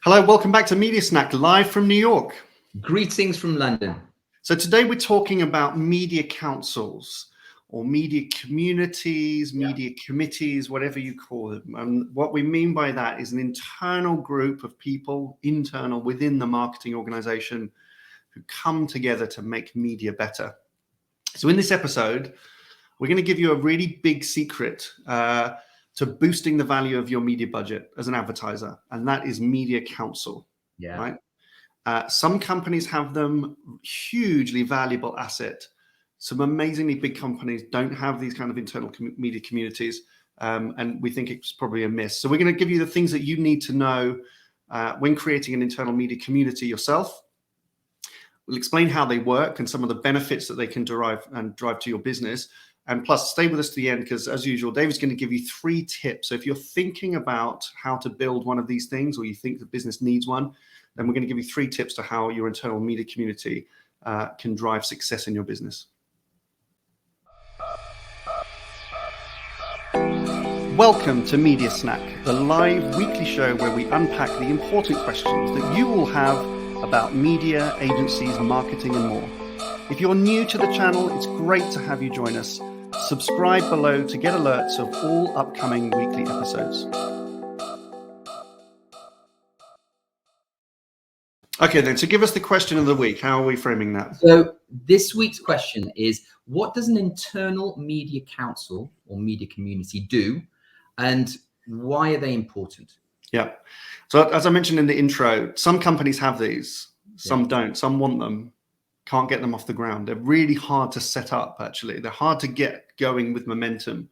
Hello, welcome back to Media Snack, live from New York. Greetings from London. So today we're talking about media councils or media communities, media committees, whatever you call them. And what we mean by that is an internal group of people, internal within the marketing organization, who come together to make media better. So in this episode, we're going to give you a really big secret to boosting the value of your media budget as an advertiser, and that is media council. Right? Some companies have them, hugely valuable asset. Some amazingly big companies don't have these kind of internal media communities, and we think it's probably a miss. So we're going to give you the things that you need to know when creating an internal media community yourself. We'll explain how they work and some of the benefits that they can drive to your business. And plus, stay with us to the end, because as usual, David's going to give you 3 tips. So if you're thinking about how to build one of these things, or you think the business needs one, then we're going to give you 3 tips to how your internal media community can drive success in your business. Welcome to Media Snack, the live weekly show where we unpack the important questions that you will have about media, agencies, marketing, and more. If you're new to the channel, it's great to have you join us. Subscribe below to get alerts of all upcoming weekly episodes. Okay, then, so give us the question of the week. How are we framing that? So this week's question is, what does an internal media council or media community do, and why are they important? Yeah. So as I mentioned in the intro, some companies have these, some don't, some want them, can't get them off the ground. They're really hard to set up, actually. They're hard to get going with momentum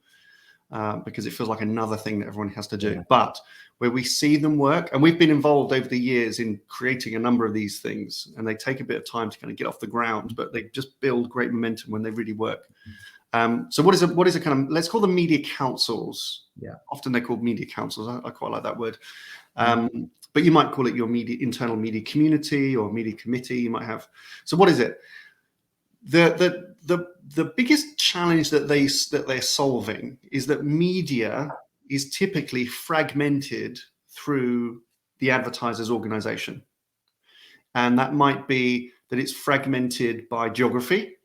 because it feels like another thing that everyone has to do. But where we see them work, and we've been involved over the years in creating a number of these things, and they take a bit of time to kind of get off the ground, but they just build great momentum when they really work. So what is a kind of, let's call them media councils. Often they're called media councils. I quite like that word. But you might call it your internal media community or media committee. You might have. So what is it? The biggest challenge that they're solving is that media is typically fragmented through the advertiser's organization, and that might be that it's fragmented by geography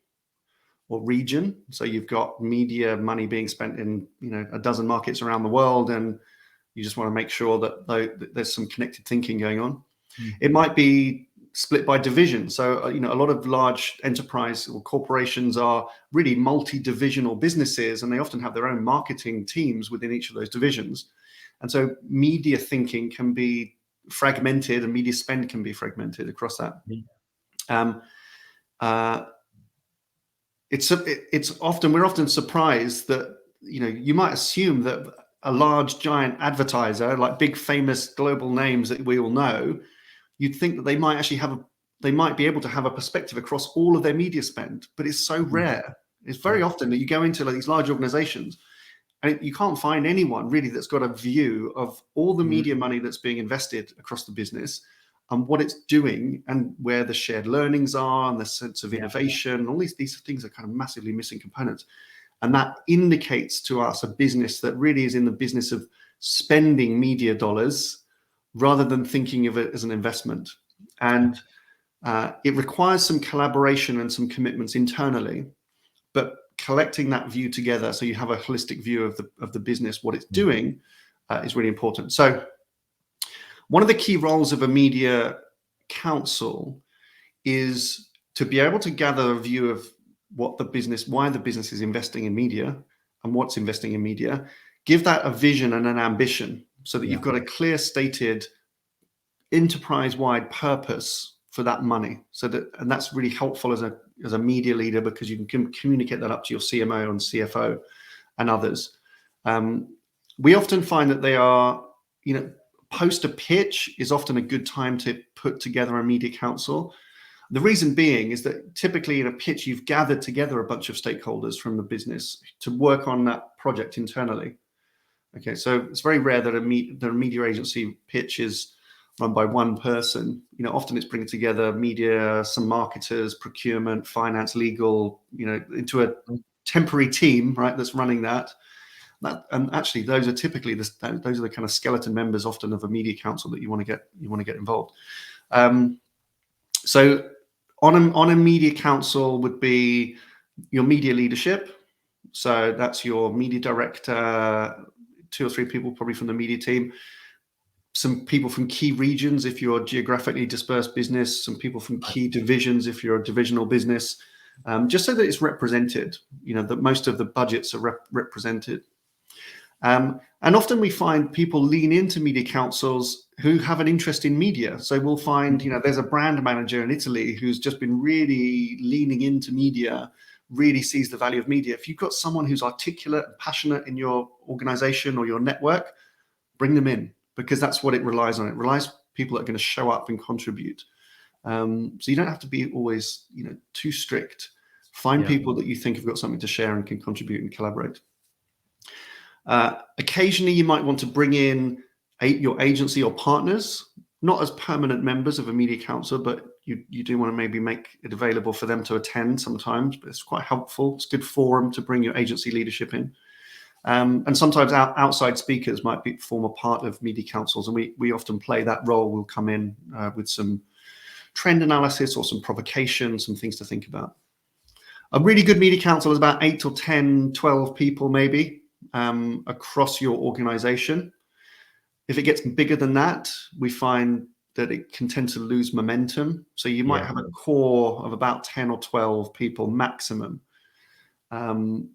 or region. So you've got media money being spent in a dozen markets around the world, and you just want to make sure that there's some connected thinking going on. It might be split by division. So, a lot of large enterprise or corporations are really multi-divisional businesses, and they often have their own marketing teams within each of those divisions. And so media thinking can be fragmented, and media spend can be fragmented across that. We're often surprised that, you might assume that a large giant advertiser, like big famous global names that we all know, you'd think that they might be able to have a perspective across all of their media spend, but it's so rare. It's very often that you go into these large organizations and you can't find anyone really that's got a view of all the media money that's being invested across the business and what it's doing and where the shared learnings are and the sense of innovation. All these things are kind of massively missing components. And that indicates to us a business that really is in the business of spending media dollars rather than thinking of it as an investment. And it requires some collaboration and some commitments internally, but collecting that view together so you have a holistic view of the business, what it's doing, is really important. So one of the key roles of a media council is to be able to gather a view of why the business is investing in media and what's investing in media, give that a vision and an ambition so that you've got a clear stated enterprise-wide purpose for that money. And that's really helpful as a media leader, because you can communicate that up to your CMO and CFO and others. We often find that they are, post a pitch is often a good time to put together a media council. The reason being is that typically in a pitch, you've gathered together a bunch of stakeholders from the business to work on that project internally. Okay, so it's very rare that a media agency pitch is run by one person. Often it's bringing together media, some marketers, procurement, finance, legal, into a temporary team, right, that's running that. And actually, those are typically those are the kind of skeleton members often of a media council that you want to get involved. So on a media council would be your media leadership. So that's your media director, 2 or 3 people probably from the media team, some people from key regions if you're a geographically dispersed business, some people from key divisions if you're a divisional business, just so that it's represented, that most of the budgets are represented. And often we find people lean into media councils who have an interest in media. So we'll find, there's a brand manager in Italy who's just been really leaning into media, really sees the value of media. If you've got someone who's articulate and passionate in your organization or your network, bring them in, because that's what it relies on. It relies people that are going to show up and contribute. So you don't have to be always, too strict. Find people that you think have got something to share and can contribute and collaborate. Occasionally, you might want to bring in your agency or partners, not as permanent members of a media council, but you do want to maybe make it available for them to attend sometimes. But it's quite helpful. It's a good forum to bring your agency leadership in. And sometimes outside speakers might form a part of media councils, and we often play that role. We'll come in with some trend analysis or some provocation, some things to think about. A really good media council is about 8 or 10, 12 people maybe across your organization. If it gets bigger than that, we find that it can tend to lose momentum. So you might have a core of about 10 or 12 people maximum. And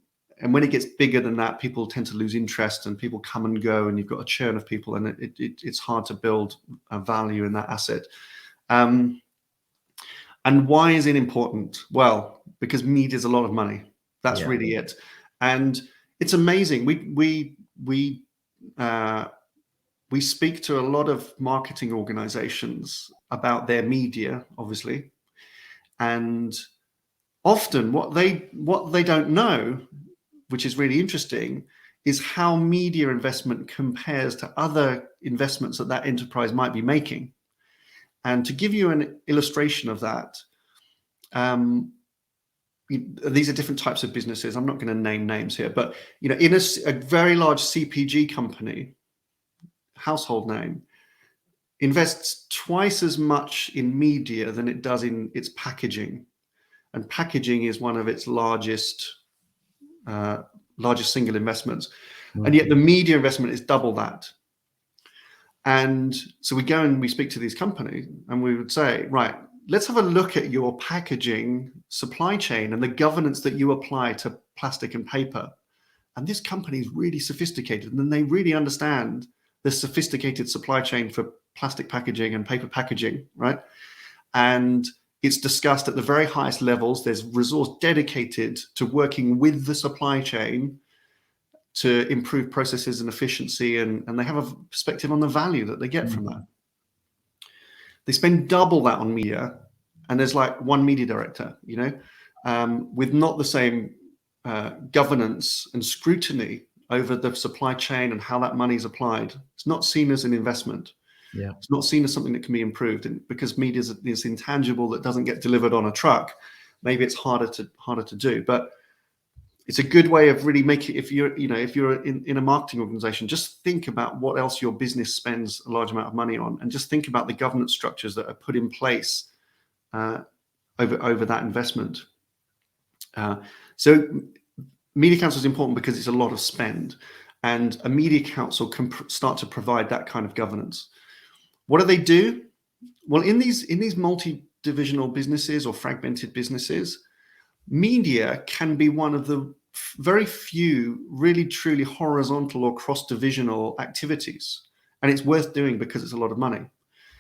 when it gets bigger than that, people tend to lose interest and people come and go, and you've got a churn of people, and it's hard to build a value in that asset. And why is it important? Well, because media is a lot of money. That's really it. And it's amazing. We speak to a lot of marketing organizations about their media, obviously. And often what they don't know, which is really interesting, is how media investment compares to other investments that enterprise might be making. And to give you an illustration of that, these are different types of businesses. I'm not going to name names here, but in a very large CPG company, household name, invests twice as much in media than it does in its packaging. And packaging is one of its largest single investments. And yet the media investment is double that. And so we go and we speak to these companies and we would say, right, let's have a look at your packaging supply chain and the governance that you apply to plastic and paper. And this company is really sophisticated, and then they really understand the sophisticated supply chain for plastic packaging and paper packaging, right? And it's discussed at the very highest levels. There's resource dedicated to working with the supply chain to improve processes and efficiency, and they have a perspective on the value that they get from that. They spend double that on media, and there's like one media director, with not the same governance and scrutiny over the supply chain and how that money is applied. It's not seen as an investment. It's not seen as something that can be improved, and because media is intangible that doesn't get delivered on a truck, maybe it's harder to do. But it's a good way of really making, if you're in a marketing organization, just think about what else your business spends a large amount of money on, and just think about the governance structures that are put in place over that investment. So media council is important because it's a lot of spend, and a media council can start to provide that kind of governance. What do? Well, in these multi-divisional businesses or fragmented businesses, media can be one of the very few really truly horizontal or cross-divisional activities, and it's worth doing because it's a lot of money.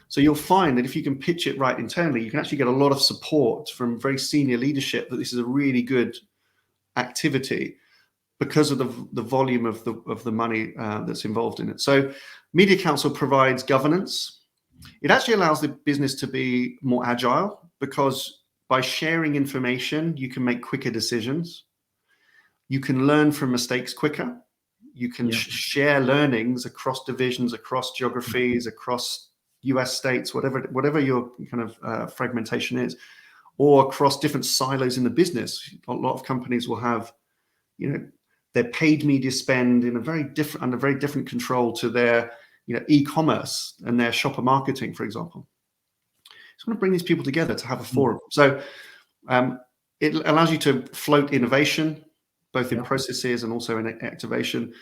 So you'll find that if you can pitch it right internally, you can actually get a lot of support from very senior leadership that this is a really good activity because of the volume of the money that's involved in it. So media council provides governance. It actually allows the business to be more agile, because by sharing information, you can make quicker decisions. You can learn from mistakes quicker. You can share learnings across divisions, across geographies, across US states, whatever your kind of fragmentation is, or across different silos in the business. A lot of companies will have, their paid media spend in a very different, under very different control to their, e-commerce and their shopper marketing, for example. It's going to bring these people together to have a forum. So it allows you to float innovation, both in processes and also in activation.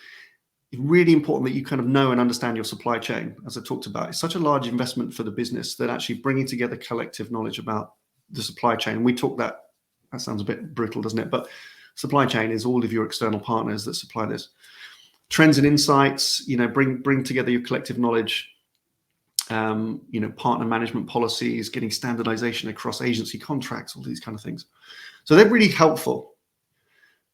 It's really important that you kind of know and understand your supply chain, as I talked about. It's such a large investment for the business that actually bringing together collective knowledge about the supply chain. And we talk that sounds a bit brutal, doesn't it? But supply chain is all of your external partners that supply this. Trends and insights, bring together your collective knowledge, partner management policies, getting standardization across agency contracts, all these kind of things. So they're really helpful.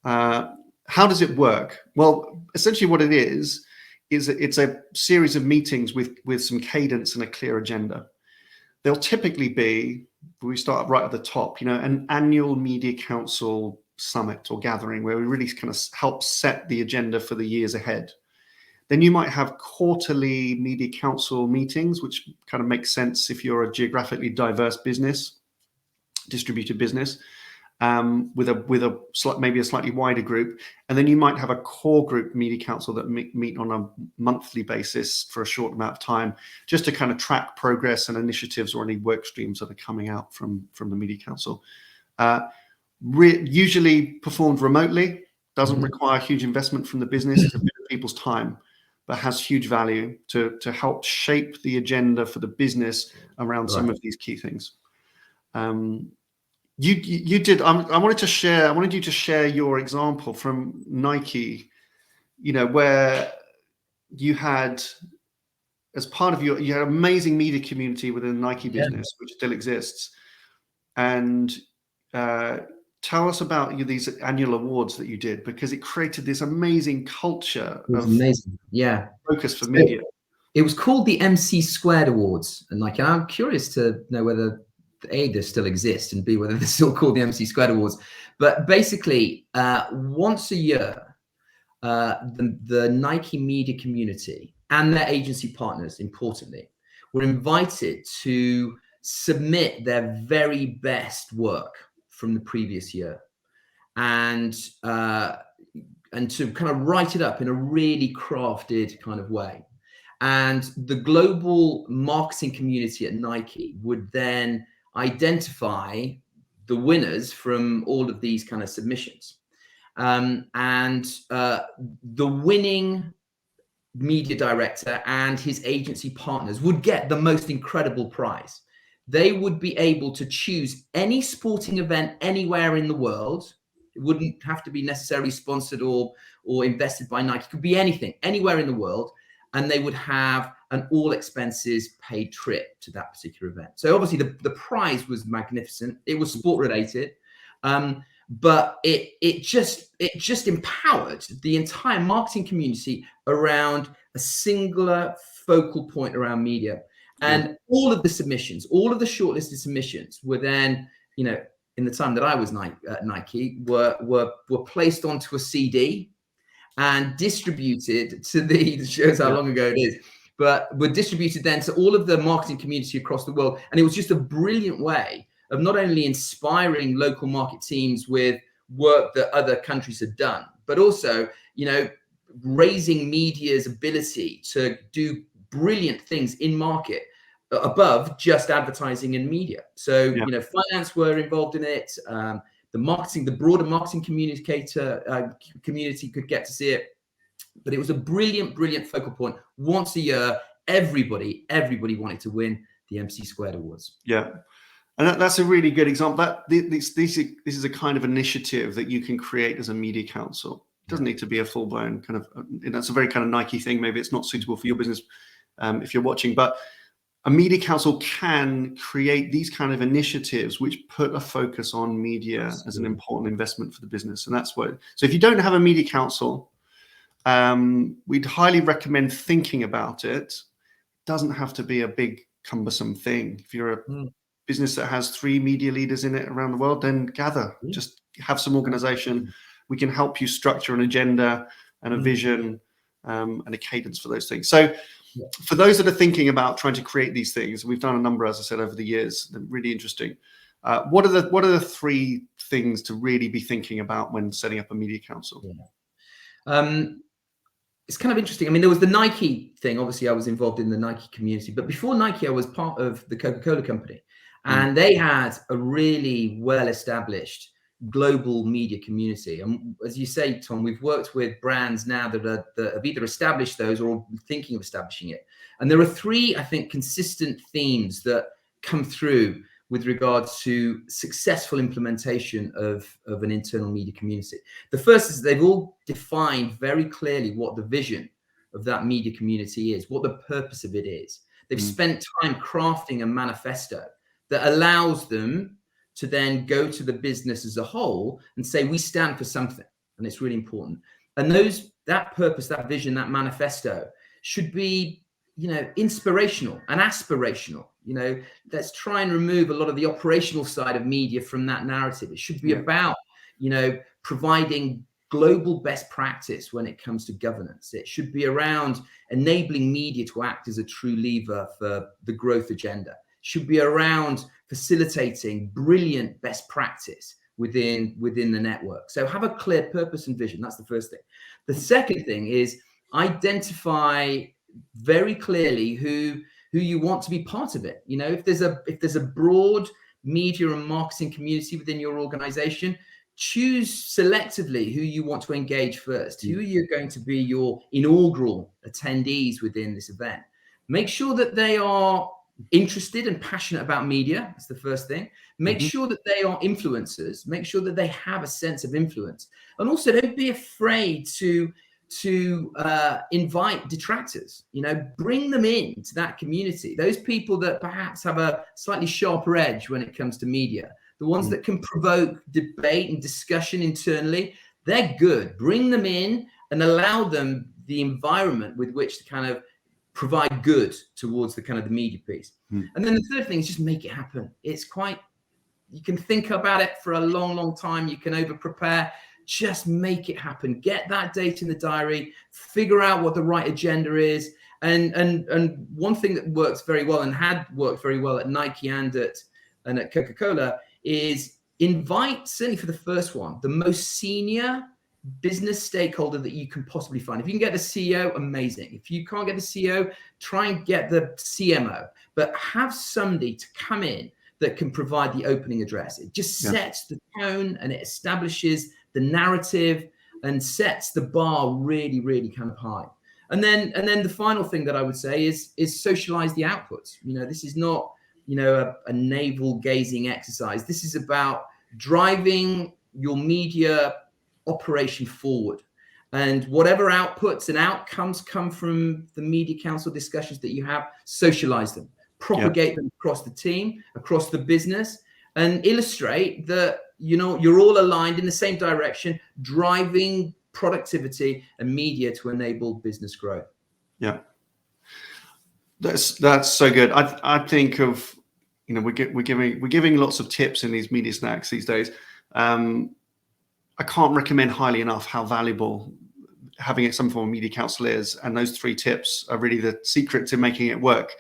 How does it work? Well, essentially what it is it's a series of meetings with some cadence and a clear agenda. They'll typically be, we start right at the top, an annual media council summit or gathering where we really kind of help set the agenda for the years ahead. Then you might have quarterly media council meetings, which kind of makes sense if you're a geographically diverse business, distributed business, with maybe a slightly wider group. And then you might have a core group media council that meet on a monthly basis for a short amount of time, just to kind of track progress and initiatives or any work streams that are coming out from the media council. Usually performed remotely, doesn't require huge investment from the business. It's a bit of people's time, but has huge value to help shape the agenda for the business around some of these key things. You did. I wanted you to share your example from Nike, where you had, as part of you had an amazing media community within the Nike business, which still exists. And tell us about these annual awards that you did, because it created this amazing culture focus for media. It was called the MC Squared Awards, and I'm curious to know whether A, they still exist, and B, whether they're still called the MC Squared Awards. But basically, once a year, the Nike media community and their agency partners, importantly, were invited to submit their very best work from the previous year, and to kind of write it up in a really crafted kind of way. And the global marketing community at Nike would then identify the winners from all of these kind of submissions. The winning media director and his agency partners would get the most incredible prize. They would be able to choose any sporting event anywhere in the world. It wouldn't have to be necessarily sponsored or invested by Nike. It could be anything, anywhere in the world. And they would have an all expenses paid trip to that particular event. So obviously the prize was magnificent. It was sport related, but it just empowered the entire marketing community around a singular focal point around media. And all of the submissions, all of the shortlisted submissions were then, in the time that I was at Nike, were placed onto a CD and distributed to it shows how long ago it is, but were distributed then to all of the marketing community across the world. And it was just a brilliant way of not only inspiring local market teams with work that other countries had done, but also, raising media's ability to do brilliant things in market above just advertising and media. So, finance were involved in it. The broader marketing community could get to see it, but it was a brilliant focal point. Once a year, everybody wanted to win the MC Squared Awards. Yeah, and that's a really good example. This is a kind of initiative that you can create as a media council. It doesn't need to be a full-blown kind of. That's a very kind of Nike thing. Maybe it's not suitable for your business if you're watching, but a media council can create these kind of initiatives which put a focus on media as an important investment for the business. And that's what, so if you don't have a media council, we'd highly recommend thinking about it. It doesn't have to be a big cumbersome thing. If you're a business that has 3 media leaders in it around the world, then gather, just have some organization. We can help you structure an agenda and a vision and a cadence for those things. So for those that are thinking about trying to create these things, we've done a number, as I said, over the years. They're really interesting. What are the 3 things to really be thinking about when setting up a media council? It's kind of interesting. I mean, there was the Nike thing. Obviously, I was involved in the Nike community, but before Nike, I was part of the Coca-Cola company, and they had a really well-established global media community. And as you say, Tom, we've worked with brands now that have either established those or thinking of establishing it. And there are three, I think, consistent themes that come through with regards to successful implementation of an internal media community. The first is they've all defined very clearly what the vision of that media community is, what the purpose of it is. They've spent time crafting a manifesto that allows them to then go to the business as a whole and say, we stand for something, and it's really important. And that purpose, that vision, that manifesto should be, inspirational and aspirational. Let's try and remove a lot of the operational side of media from that narrative. It should be about, providing global best practice when it comes to governance. It should be around enabling media to act as a true lever for the growth agenda. It should be around facilitating brilliant best practice within the network. So have a clear purpose and vision. That's the first thing. The second thing is identify very clearly who you want to be part of it. If there's a broad media and marketing community within your organization, choose selectively who you want to engage first. Who are you going to be your inaugural attendees within this event? Make sure that they are interested and passionate about media. That's the first thing. Make sure that they are influencers. Make sure that they have a sense of influence. And also don't be afraid to invite detractors. Bring them into that community. Those people that perhaps have a slightly sharper edge when it comes to media, the ones that can provoke debate and discussion internally, they're good. Bring them in and allow them the environment with which to kind of provide good towards the kind of the media piece. And then the third thing is just make it happen. You can think about it for a long, long time. You can over prepare. Just make it happen. Get that date in the diary, figure out what the right agenda is. And one thing that works very well and had worked very well at Nike and at Coca-Cola is invite, certainly for the first one, the most senior business stakeholder that you can possibly find. If you can get the CEO, amazing. If you can't get the CEO, try and get the CMO, but have somebody to come in that can provide the opening address. It just sets the tone and it establishes the narrative and sets the bar really, really kind of high. And then the final thing that I would say is socialize the outputs. This is not, a navel gazing exercise. This is about driving your media operation forward. And whatever outputs and outcomes come from the media council discussions that you have, socialize them, propagate them across the team, across the business, and illustrate that, you're all aligned in the same direction, driving productivity and media to enable business growth. Yeah. That's so good. I think of, we're giving lots of tips in these media snacks these days. I can't recommend highly enough how valuable having some form of media council is, and those 3 tips are really the secret to making it work.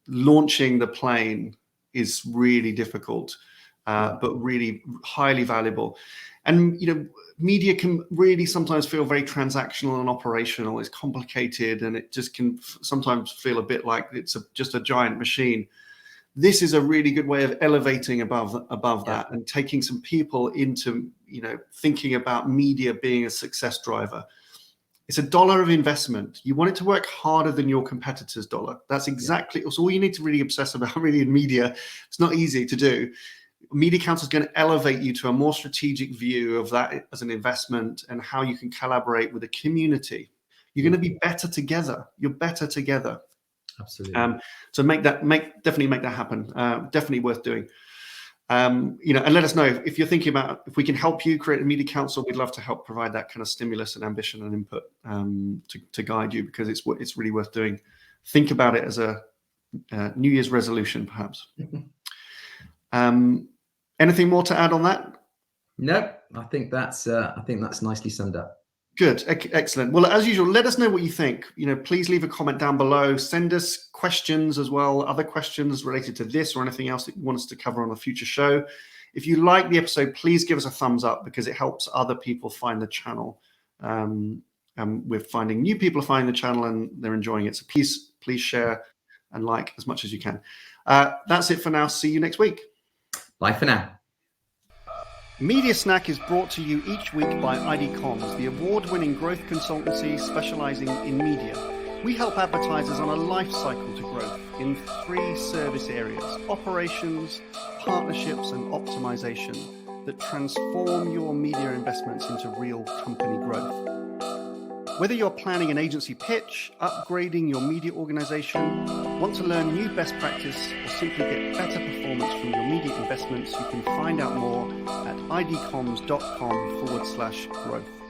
Launching the plane is really difficult, but really highly valuable. And media can really sometimes feel very transactional and operational. It's complicated, and it just can sometimes feel a bit like it's just a giant machine. This is a really good way of elevating above that and taking some people into, thinking about media being a success driver. It's $1 of investment. You want it to work harder than your competitor's $1. That's exactly, so all you need to really obsess about really in media. It's not easy to do. Media Council is going to elevate you to a more strategic view of that as an investment and how you can collaborate with the community. You're going to be better together. You're better together. Absolutely. So definitely make that happen. Definitely worth doing. And let us know if you're thinking about if we can help you create a media council. We'd love to help provide that kind of stimulus and ambition and input to guide you, because it's really worth doing. Think about it as a New Year's resolution, perhaps. Anything more to add on that? No, I think that's nicely summed up. Good, excellent. Well, as usual, let us know what you think. Please leave a comment down below. Send us questions as well, other questions related to this or anything else that you want us to cover on a future show. If you like the episode, please give us a thumbs up, because it helps other people find the channel. And we're finding new people are finding the channel and they're enjoying it. So please share and like as much as you can. That's it for now. See you next week. Bye for now. Media Snack is brought to you each week by ID Comms, the award-winning growth consultancy specializing in media. We help advertisers on a life cycle to growth in 3 service areas: operations, partnerships, and optimization that transform your media investments into real company growth. Whether you're planning an agency pitch, upgrading your media organization, want to learn new best practice, or simply get better performance from your media investments, you can find out more at idcomms.com/growth.